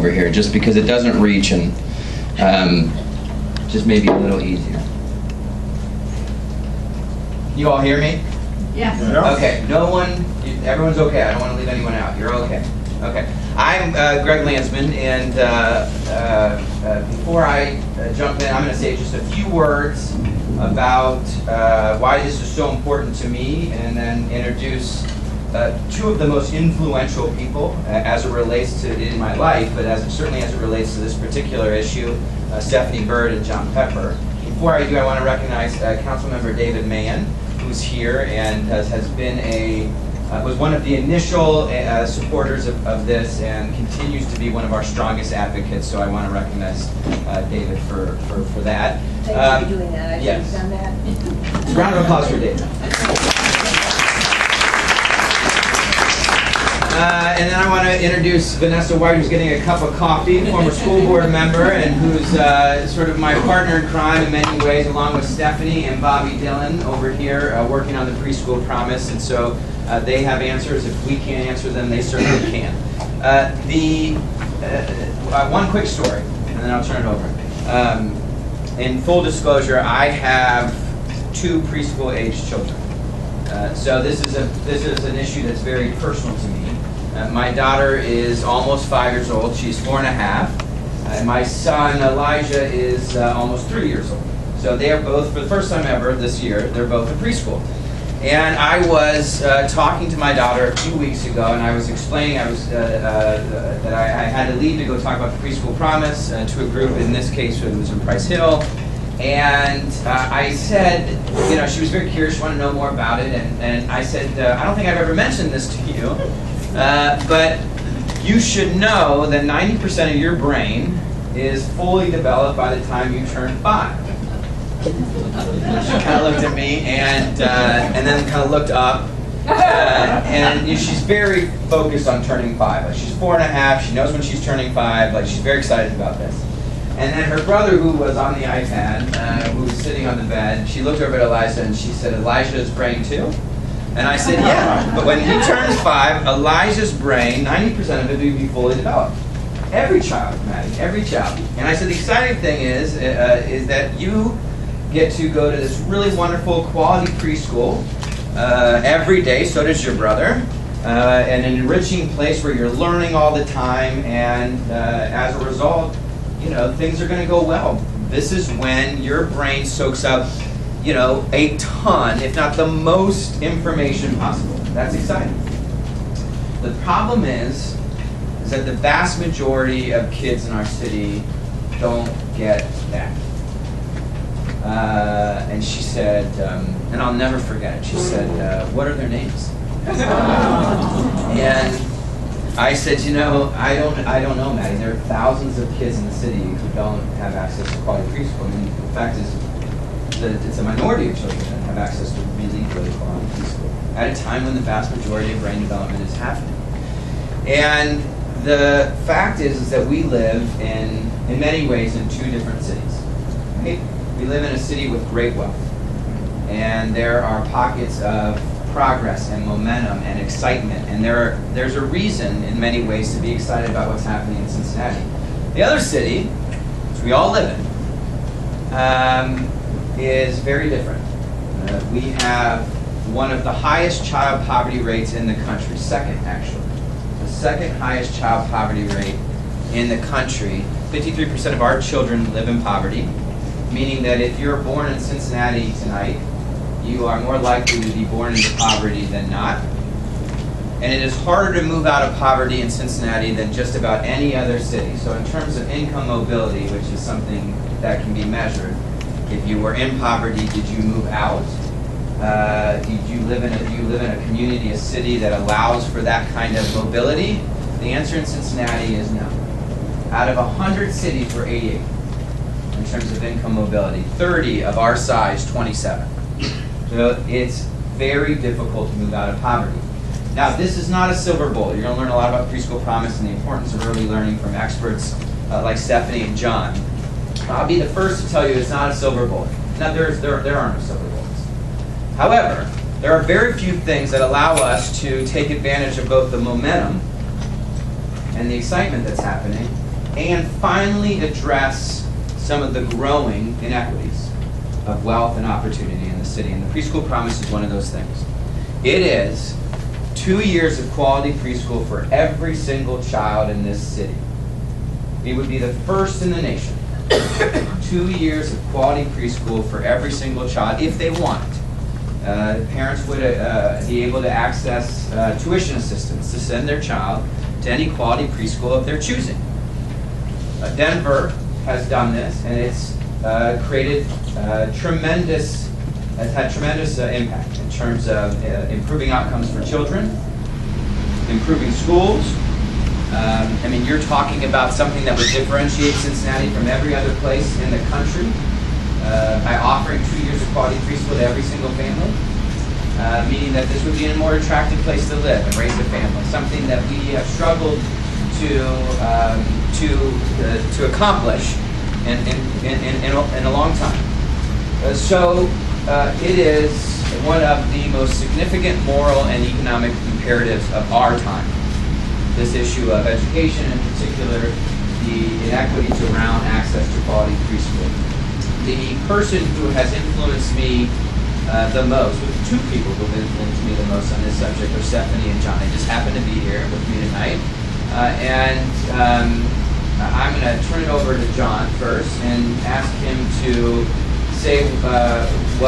over here, just because it doesn't reach, and just maybe a little easier. You all hear me? Yes. Yeah. Okay, no one, everyone's okay. I don't want to leave anyone out. You're okay. Okay. I'm Greg Landsman, and before I jump in, I'm going to say just a few words about why this is so important to me, and then introduce two of the most influential people as it relates to in my life, but certainly as it relates to this particular issue, Stephanie Bird and John Pepper. Before I do, I want to recognize Councilmember David Mann, who's here and has been was one of the initial supporters of this, and continues to be one of our strongest advocates. So I want to recognize David for that. Thank you for doing that. I yes. should have done that. Round of applause for David. And then I want to introduce Vanessa White, who's getting a cup of coffee, former school board member, and who's sort of my partner in crime in many ways, along with Stephanie and Bobby Dillon over here working on the Preschool Promise. And so they have answers. If we can't answer them, they certainly can. One quick story, and then I'll turn it over. In full disclosure, I have 2 preschool-aged children. So this is an issue that's very personal to me. My daughter is almost 5 years old. She's 4 and a half. And my son Elijah is almost 3 years old. So they are both, for the first time ever this year, they're both in preschool. And I was talking to my daughter a few weeks ago, and I was explaining that I had to leave to go talk about the Preschool Promise to a group. In this case, it was in Price Hill. And I said, you know, she was very curious, she wanted to know more about it, and I said, I don't think I've ever mentioned this to you, but you should know that 90% of your brain is fully developed by the time you turn 5. She kind of looked at me and then kind of looked up, and she's very focused on turning 5. Like, she's 4 and a half, she knows when she's turning 5, like she's very excited about this. And then her brother, who was on the iPad, who was sitting on the bed, she looked over at Elijah and she said, "Elijah's brain too?" And I said, "Yeah, but when he turns 5, Elijah's brain, 90% of it will be fully developed." Every child, Maddie, every child. And I said, the exciting thing is that you get to go to this really wonderful quality preschool every day, so does your brother, and an enriching place where you're learning all the time, and as a result, you know, things are going to go well. This is when your brain soaks up, you know, a ton, if not the most information possible. That's exciting. The problem is that the vast majority of kids in our city don't get that. And she said, and I'll never forget it, she said, "What are their names?" And I said, you know, I don't know, Maddie. There are thousands of kids in the city who don't have access to quality preschool. I mean, the fact is that it's a minority of children that have access to really good quality preschool at a time when the vast majority of brain development is happening. And the fact is that we live in many ways in 2 different cities. Right? We live in a city with great wealth, and there are pockets of progress and momentum and excitement, and there's a reason in many ways to be excited about what's happening in Cincinnati. The other city, which we all live in, is very different. We have one of the highest child poverty rates in the country, second actually. The second highest child poverty rate in the country. 53% of our children live in poverty, meaning that if you're born in Cincinnati tonight, you are more likely to be born into poverty than not. And it is harder to move out of poverty in Cincinnati than just about any other city. So in terms of income mobility, which is something that can be measured, if you were in poverty, did you move out? Do you live in a community, a city that allows for that kind of mobility? The answer in Cincinnati is no. Out of 100 cities, we're 88 in terms of income mobility. 30 of our size, 27. So it's very difficult to move out of poverty. Now, this is not a silver bullet. You're going to learn a lot about Preschool Promise and the importance of early learning from experts like Stephanie and John. I'll be the first to tell you it's not a silver bullet. Now, there are no silver bullets. However, there are very few things that allow us to take advantage of both the momentum and the excitement that's happening and finally address some of the growing inequities of wealth and opportunity in the city. And the Preschool Promise is one of those things. It is 2 years of quality preschool for every single child in this city. It would be the first in the nation. 2 years of quality preschool for every single child, if they want it. Parents would be able to access tuition assistance to send their child to any quality preschool of their choosing. Denver has done this, and it's created has had tremendous impact in terms of improving outcomes for children, improving schools. I mean, you're talking about something that would differentiate Cincinnati from every other place in the country by offering 2 years of quality preschool to every single family, meaning that this would be a more attractive place to live and raise a family, something that we have struggled to accomplish in a long time. So it is one of the most significant moral and economic imperatives of our time. This issue of education, in particular, the inequities around access to quality preschool. The person who has influenced me the most, with two people who have influenced me the most on this subject are Stephanie and John. They just happen to be here with me tonight. I'm going to turn it over to John first and ask him to say what